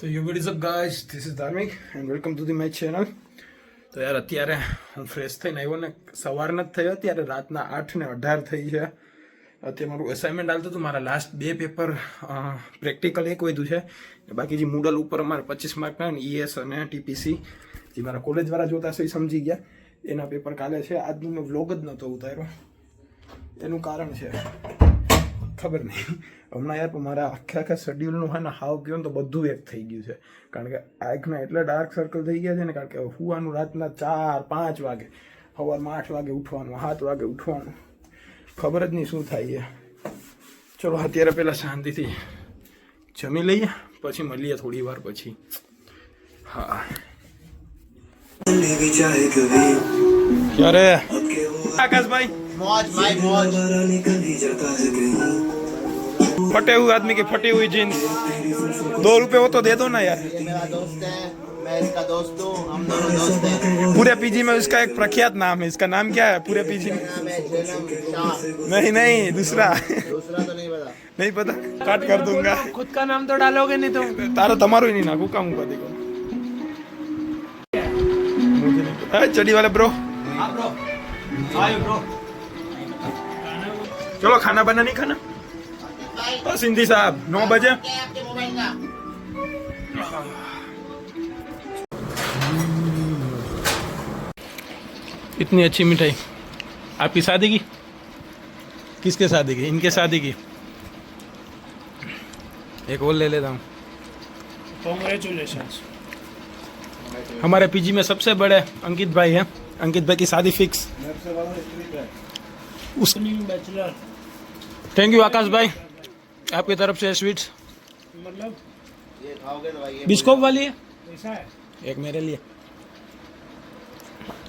તો you what is up guys, this is Dharmik and welcome to the my channel. તો યાર અત્યારે હું ફ્રેશ થઈને આવ્યો ને સવારના જ થયો, અત્યારે રાતના 8:18 થઈ છે. અત્યારે મારું અસાઇનમેન્ટ હાલતું હતું. મારા લાસ્ટ 2 પેપર પ્રેક્ટિકલ એક વધ્યું છે, બાકી જે મૂડલ ઉપર અમારે 25 માર્કના ને ES અને TPC જે મારા કોલેજવાળા જોતા હશે એ સમજી ગયા, એના પેપર કાલે છે. આજનું મેં વ્લોગ જ નહોતો ઉતાર્યો, એનું કારણ છે ખબર નહીં હમણાં યાર. પણ મારા આખા શેડ્યુલનું હોય ને હાવ ગયો ને તો બધું એક થઈ ગયું છે, કારણ કે આંખના એટલા ડાર્ક સર્કલ થઈ ગયા છે ને, કારણ કે સુવાનું રાતના 4-5 વાગે, સવારમાં 8 વાગે ઉઠવાનું, 7 વાગે ઉઠવાનું, ખબર જ નહીં શું થાય છે. ચલો અત્યારે પહેલાં શાંતિથી જમી લઈએ, પછી મળીએ થોડી વાર પછી. હા ક્યારે આકાશભાઈ मौज भाई मौज फटे हुए आदमी की फटी हुई जीन्स ₹2 हो तो दे दो ना यार. ये मेरा दोस्त है, मैं इसका दोस्त हूँ, हम दोनों दोस्त हैं. पूरे पीजी में उसका एक प्रख्यात नाम है. इसका नाम क्या है पूरे पीजी में? नाम है जन्म शाह. नहीं नहीं, दूसरा दूसरा तो नहीं पता. नहीं पता, काट कर दूंगा. खुद का नाम तो डालोगे नहीं तो. तारा તમારું ही नहीं नाखू काम कर देगा. मुझे नहीं पता. चढ़ी वाले ब्रो, हाँ ब्रो, हाय ब्रो. चलो खाना बना नहीं खाना. बस सिंधी साहब 9 बजे. क्या है आपके मोबाइल का? इतनी अच्छी मिठाई आपकी शादी की? किसके शादी की? इनके शादी की. एक और ले लेता हूँ. कॉन्ग्रेचुलेशंस. हमारे पीजी में सबसे बड़े अंकित भाई हैं. अंकित भाई की शादी फिक्स. उस बैचलर थैंक यू आकाश भाई, आपकी तरफ से स्वीट्स. मतलब ये खाओगे तो भाई ये बिस्कोप वाली है, ऐसा है. एक मेरे लिए.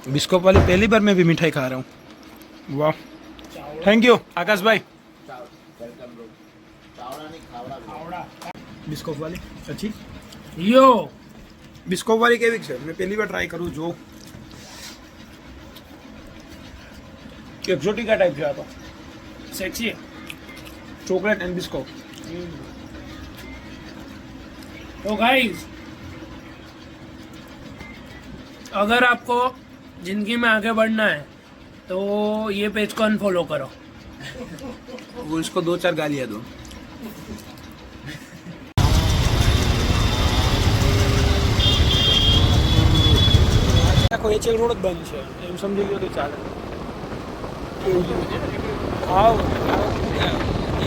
बिस्कोप वाली पहली बार मैं भी मिठाई खा रहा हूँ. वाह, थैंक यू आकाश भाई. Welcome bro. चावड़ा नहीं खावड़ा ब्रो. आवड़ा बिस्कोप वाली अच्छी. यो बिस्कोप वाली કેવી છે? મેં પહેલી વાર ટ્રાય કરું જો. એક્ઝોટિકા ટાઈપ છે આ તો. सेक्सी है. Chocolate and bioscope. तो गाइस, अगर आपको जिंदगी में आगे बढ़ना है तो ये पेज को अनफॉलो करो. वो इसको 2-4 गालियाँ दो. આખો એચએલ રોડ જ બંધ છે એમ સમજી લો તો ચાલે. આવ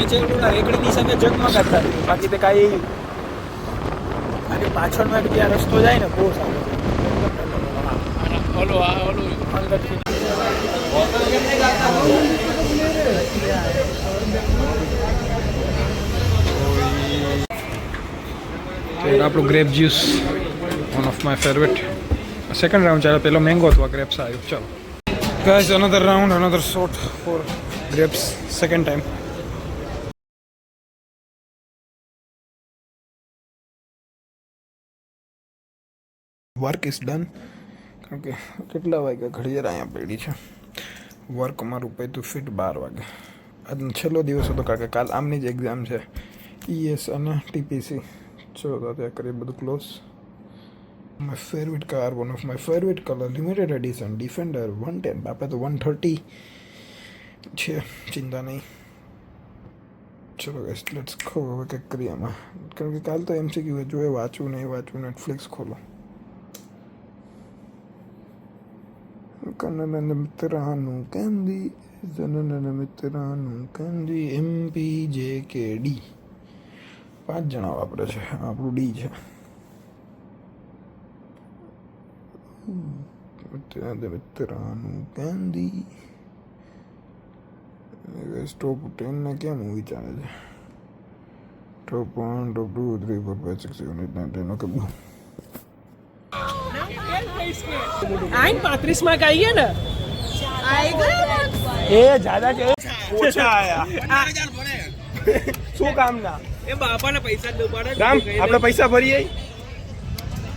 એચએલ રોડ રેકડીની સામે જગમગાટ થાય, બાકી તો કાંઈ આની પાછળનો એક ત્યાં રસ્તો જાય ને બહુ સારો. ओलो ओलो અંદરથી આપણું grape juice, one of my favourite. Second round ચાલે, પેલો મેંગો હતો, ગ્રેપ્સ આવ્યો. ચલો guys, another round, another shot for grapes, second time. Work is done. કારણ કે કેટલા વાગ્યા ઘડિયાળ અહીંયા પડી છે. વર્ક અમારું પૈતું ફિટ 12 વાગે. આજનો છેલ્લો દિવસ હતો, કારણ કે કાલ આમની જ એક્ઝામ છે, ES અને TPC. ચલો તો ત્યાં કરીએ બધું close. My favourite car, one of my favourite colour, limited edition, Defender 110. બાપા તો 130 છે, ચિંતા નહીં. ચલો ગાઈસ, લેટ્સ ગો. હવે કંઈક કરીએ આમાં, કારણ કે કાલ તો MCQ જોઈએ, વાંચવું નહીં વાંચવું. નેટફ્લિક્સ ખોલો. કનન મિત્રાનું કેન્ડી, જનન મિત્રાનું કેન્ડી, MPJKD 5 જણા વાપરે છે. આપણું D છે. મિત્રાનું કેન્ડી. ટોપ 10 ને કેમ મૂવી ચાલે છે? ટોપ 1, ટોપ 2, 3, 4, 5, 6, 7, 8, 9, 10. ઓકે, आइन 35 में आइए ना. એ જ્યાદા કે ઓછા આયા. શું કામના? એ બાપાને પૈસા દો પડે. રામ, આપણે પૈસા ભરીએ.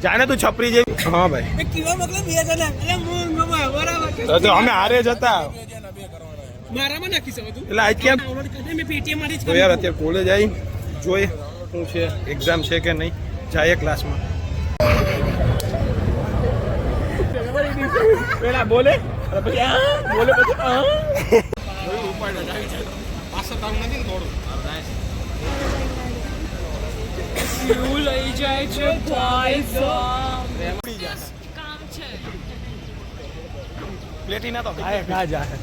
જાને તું છપરી જેવી. હા ભાઈ, એ કેવા મતલબ બે જણા એટલે મૂંગમાં બરાબર. તો અમે હારે જ હતા. મારામાં નાખી શકો તું. એટલે આજ ક્યાં ડાઉનલોડ કરી દે, મેં પેટીએમ માંથી જ તો યાર અત્યારે કોલેજ આવી જોઈએ શું છે, એક્ઝામ છે કે નહીં. જાય ક્લાસમાં. પેલા બોલે પછી બોલે પછી લઈ જાય છે પ્લેટિના તો ગાય ગા જાય.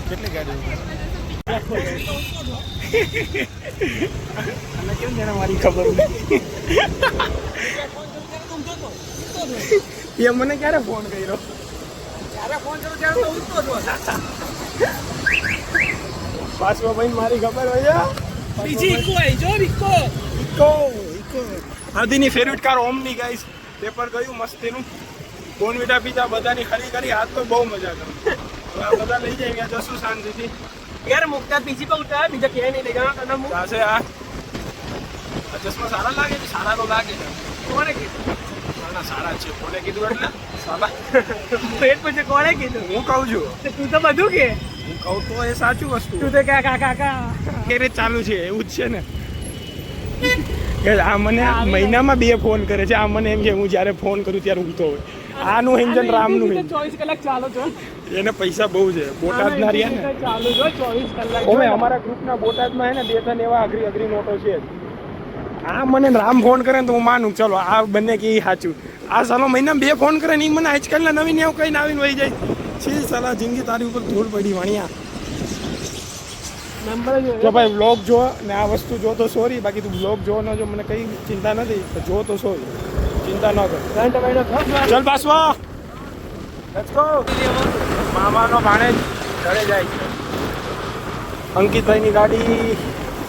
કેટલી ગાડી અને કેમ જાણે મારી ખબર નહીં. એ મને ક્યારે ફોન કર્યો? પાછો ભાઈ મારી ખબર હોય બીજી ઇકો આવી જો eco આદિની favourite car ઓમની guys. Paper ગયું મસ્તીનું. બોનવીટા પીતા બધાની ખરી કરી. આજ તો બહુ મજા કરું. હવે આ બધા લઈ જાય ત્યાં જશું શાંતિથી. यार मुक्ता पीछे पे उठा है बीजा क्या नहीं लेगा करना मुक પાસે આ ચશ્મા સારા લાગે છે? સારા તો લાગે છે. કોણે કીધું ના સારા છે. કોને કીધું એટલે સાલા પેટ પછી કોણે કીધું હું કહું છું. તું તો બધું કે હું કહું તો એ સાચું વસ્તુ તું તો કાકા કાકા કેરે ચાલુ છે એવું જ છે ને. કે આ મને મહિનામાં 2 ફોન કરે છે. આ મને એમ કે હું જ્યારે ફોન કરું ત્યારે ઊંઘતો હોય. આનું એન્જિન રામનું છે. 24 કલાક ચાલો છો એને પૈસા બહુ છે. બોટાદના રહ્યા ને ચાલુ છો 24 કલાક ઓમે અમારા ગ્રુપના બોટાદમાં હે ને 2-3 એવા અઘરી નોટો છે. આ મને રામ ફોન કરે ને તો હું માનું ચલો આ બંને કે સાચું. આ સાલો મહિનામાં 2 ફોન કરે ને એ મને આજકાલના નવીન એવું કહીને આવીને વહી જાય છે. સાલા જિંદગી તારી ઉપર ધૂળ પડી વણિયા. નંબર જો ભાઈ વ્લોગ જો ને આ વસ્તુ જો તો સોરી. બાકી તું વ્લોગ જો ન જો મને કઈ ચિંતા નથી. જો તો સોરી. ચિંતા ન કર. ચલ બાસવા લેટ્સ ગો. મામાનો ભાણેજ ઘરે જાય છે. અંકિતભાઈની ગાડી.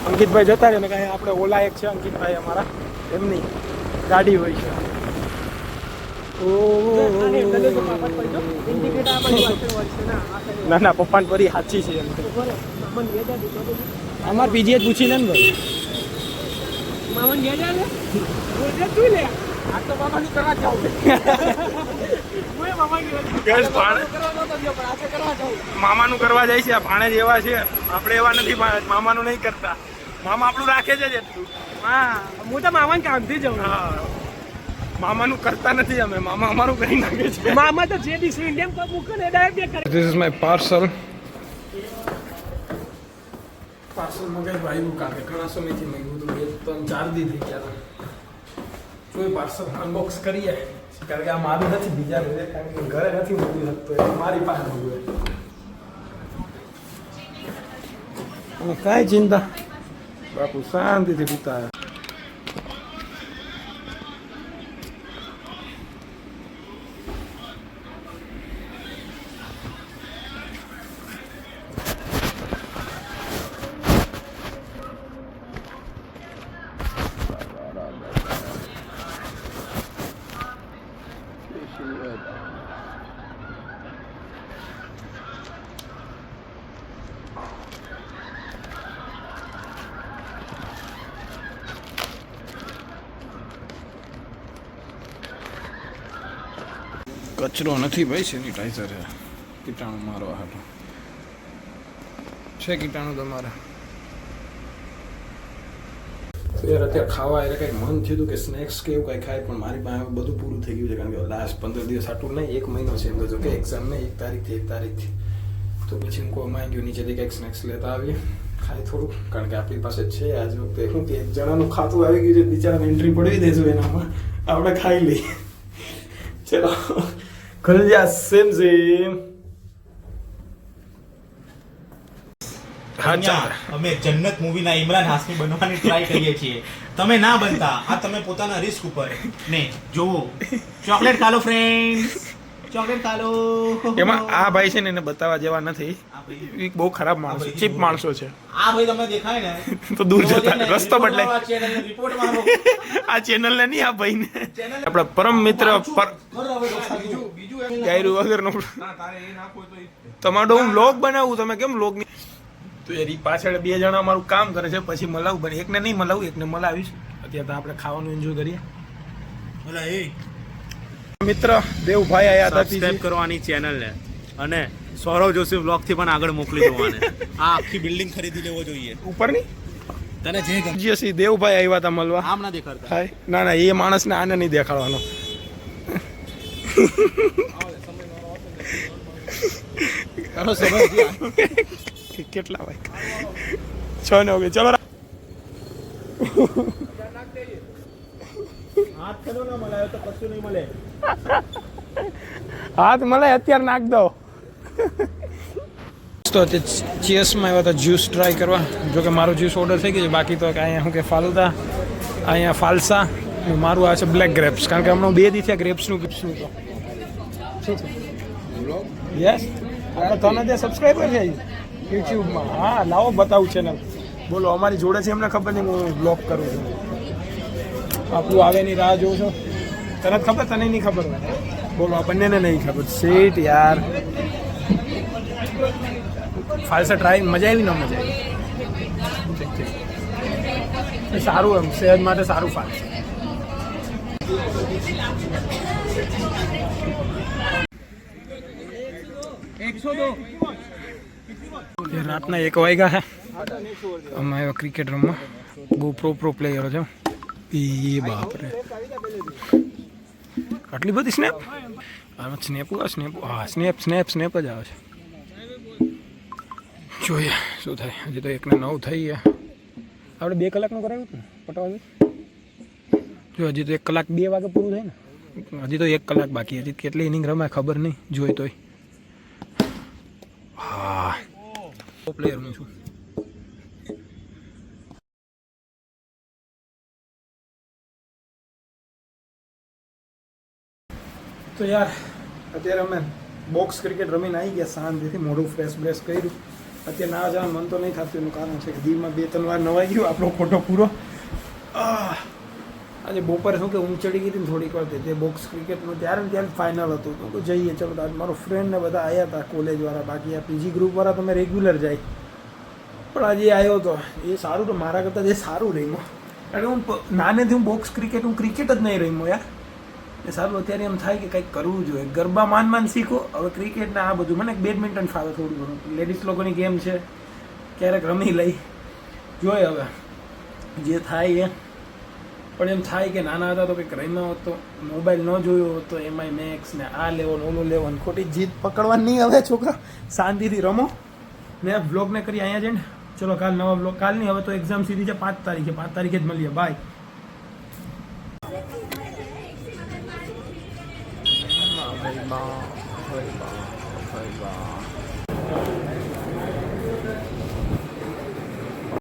અંકિતભાઈ જતા રહે ને કાંઈ આપણે ઓલા એક છે અંકિતભાઈ અમારા એમની ગાડી હોય છે. ના ના પપ્પાને પરી સાચી છે એમ. અમારે બીજી જ પૂછી લે ને ભાઈ. મામન ગયા જા ને તું લે આ તો મામાની કરવા જાવ મામાનું કરવા જાય છે. આ ભાણેજ એવા છે. આપણે એવા નથી. મામાનું નહીં કરતા. મામા આપણું રાખે છે જ એટલું. હા હું તો મામાને કામથી જાઉં હા મામાનું કરતા નથી અમે. મામા અમારું કરી નાખે છે. મામા તો જે દિવસે ઇન્ડિયન કપ મૂકે ને ડાયરેક્ટ કરે. This is my parcel. Parcel મગાવ્યું આવ્યું કારણ કે ઘણા સમયથી મંગાવ્યું હતું. 2-3-4 દી થઈ ગયા. કોઈ પાર્સલ અનબોક્સ કરીએ કારણ કે આ મારું નથી બીજા રીતે. કારણ કે ઘરે નથી મોકલી શકતો એટલે મારી પાસે મોકલે. અને કાંઈ ચિંતા બાપુ શાંતિથી પીતા. કચરો નથી ભાઈ. સેનિટાઈઝર છે. કીટાણુ મારવા હાટું છે. કીટાણુ તમારા યાર અત્યારે ખાવા એટલે કંઈક મન થયું હતું કે સ્નેક્સ કે એવું કંઈ ખાય પણ મારી પાસે બધું પૂરું થઈ ગયું છે. કારણ કે લાસ્ટ 15 દિવસ આટલું નહીં 1 મહિનો છે એમ તો કે એક્ઝામ નહીં 1 તારીખથી 1 તારીખથી. તો પછી હું કોઈ માંગ્યું નીચેથી કંઈક સ્નેક્સ લેતા આવીએ ખાય થોડું. કારણ કે આપણી પાસે છે આજ વખતે શું કે 1 જણાનું ખાતું આવી ગયું છે. બિચારાને એન્ટ્રી પડવી દેશું એનામાં. આપણે ખાઈ લઈએ. ચલો ખુલ જા સેમ સેમ. અમે જન્નત મૂવીના ઇમરાન હાશમી બનવાની ટ્રાય કરીએ છીએ. તમે ના બનતા. આ તમે પોતાના રિસ્ક ઉપર ને જોવો. ચોકલેટ ખા લો ફ્રેન્ડ્સ. ચોકલેટ ખા લો. એમાં આ ભાઈ છે ને એને બતાવવા જેવા નથી. એ બહુ ખરાબ માણસો ચીપ માણસો છે. આ ભાઈ તમને દેખાય ને તો દૂર જતા રસ્તો બદલાય. રિપોર્ટ મારો. આ ચેનલ ને નહીં આ ભાઈ ને. આપણા પરમ મિત્ર ગાયરું વગરનો તમારો હું વ્લોગ બનાવું. તમે કેમ વ્લોગ ની તો એની પાછળ 2 જણા અમારું કામ કરે છે. પછી મલાવું બને. એકને નહીં મલાવું એકને મલાવીશ. અત્યારે તો આપણે ખાવાનું એન્જોય કરીએ. મિત્ર દેવભાઈ આયા હતા. સબસ્ક્રાઇબ કરવાની ચેનલ ને અને સૌરવ જોશી વ્લોગ થી પણ આગળ મોકલી દેવાને. આ આખી બિલ્ડિંગ ખરીદી લેવો જોઈએ. ઉપરની તને જે ગમે જીએસી દેવભાઈ આવ્યા હતા મળવા. આમ ના દેખાડતા. હાય ના ના, એ માણસને આને નહીં દેખાડવાનો. તારો સમજ કેટલા ભાઈ 6 ને ઓકે ચલો. હાથ ખેલો ના મળાયો તો કશું નહીં મળે. હાથ મળે અત્યારે નાખ દો. તો તે ચીયર્સમાં આવ્યા હતા જ્યુસ ટ્રાય કરવા. જો કે મારો જ્યુસ ઓર્ડર થઈ ગયો છે, બાકી તો અહીંયા શું કે ફાલુદા, અહીંયા ફાલસા, મારું આ છે બ્લેક ગ્રેપ્સ. કારણ કે હમણાં 2 દી થયા ગ્રેપ્સનું તો શું છે યસ તમે ત્યાં સબસ્ક્રાઈબર છે યુટ્યુબમાં. હા લાવો બતાવું ચેનલ. બોલો અમારી જોડે છે એમને ખબર નહીં હું બ્લોગ કરું છું. આપણું આવે ની રાહ જોઉં છો. તને ખબર, તને નહીં ખબર હોય. બોલો આ બંનેને નહીં ખબર. સીટ યાર. ફાલસા ટ્રાય મજા આવી ન મજા આવી? સારું, એમ સેહત માટે સારું ફાલસા. રાતના 1 વાગ્યા છે. અમે આવ્યા ક્રિકેટ રમવા. બહુ પ્રો પ્લેયરો છે. એ બાપરે આટલી બધી સ્નેપ. આમાં સ્નેપ હા સ્નેપ જ આવે છે. જોઈએ શું થાય. હજી તો 1 ને 9 થઈ ગયા. આપણે 2 કલાકનું કરાવ્યું હતું ને પટાવાવી. જો હજી તો 1 કલાક 2 વાગે પૂરું થાય ને. હજી તો 1 કલાક બાકી. હજી કેટલી ઇનિંગ રમાય ખબર નહીં, જોઈ તોય. હા પ્લેયર હું છું. તો યાર અત્યારે અમે બોક્સ ક્રિકેટ રમીને આવી ગયા શાંતિથી. મોઢું ફ્રેશ કર્યું. અત્યારે ના જવાનું મન તો નહીં થતું. એનું કારણ છે કે દીમાં 2-3 વાર નવાઈ ગયું આપણો ખોટો પૂરો. આજે બપોરે શું કે ઊંઘ ચડી ગઈ હતી ને થોડીક વાર. તે બોક્સ ક્રિકેટનું ત્યારે ફાઇનલ હતું તો જઈએ ચલો. આજ મારો ફ્રેન્ડ ને બધા આવ્યા હતા કોલેજવાળા. બાકી આ પીજી ગ્રુપવાળા તમે રેગ્યુલર જાય, પણ આજે આવ્યો હતો એ સારું. તો મારા કરતાં જે સારું રમ્યો. કારણ કે હું નાનેથી હું બોક્સ ક્રિકેટ જ નહીં રમ્યો યાર. એ સારું. અત્યારે એમ થાય કે કંઈક કરવું જોઈએ. ગરબા માન શીખો. હવે ક્રિકેટ ને આ બધું. મને બેડમિન્ટન ફાવે થોડું ઘણું. લેડીઝ લોકોની ગેમ છે, ક્યારેક રમી લઈ. જોઈએ હવે જે થાય એ. પણ એમ થાય કે નાના હતા તો કંઈક રમ્યો હોત, તો મોબાઈલ ન જોયો હોત, તો એમાંય મેક્સ ને આ લેવો ને ઓલું લેવો ને ખોટી જીત પકડવાની નહીં. હવે છોકરા શાંતિથી રમો ને બ્લોગને કરી અહીંયા જઈને. ચલો કાલ નવા બ્લોગ. કાલ નહીં, હવે તો એક્ઝામ સીધી છે 5 તારીખે. 5 તારીખે જ મળીએ. બાય.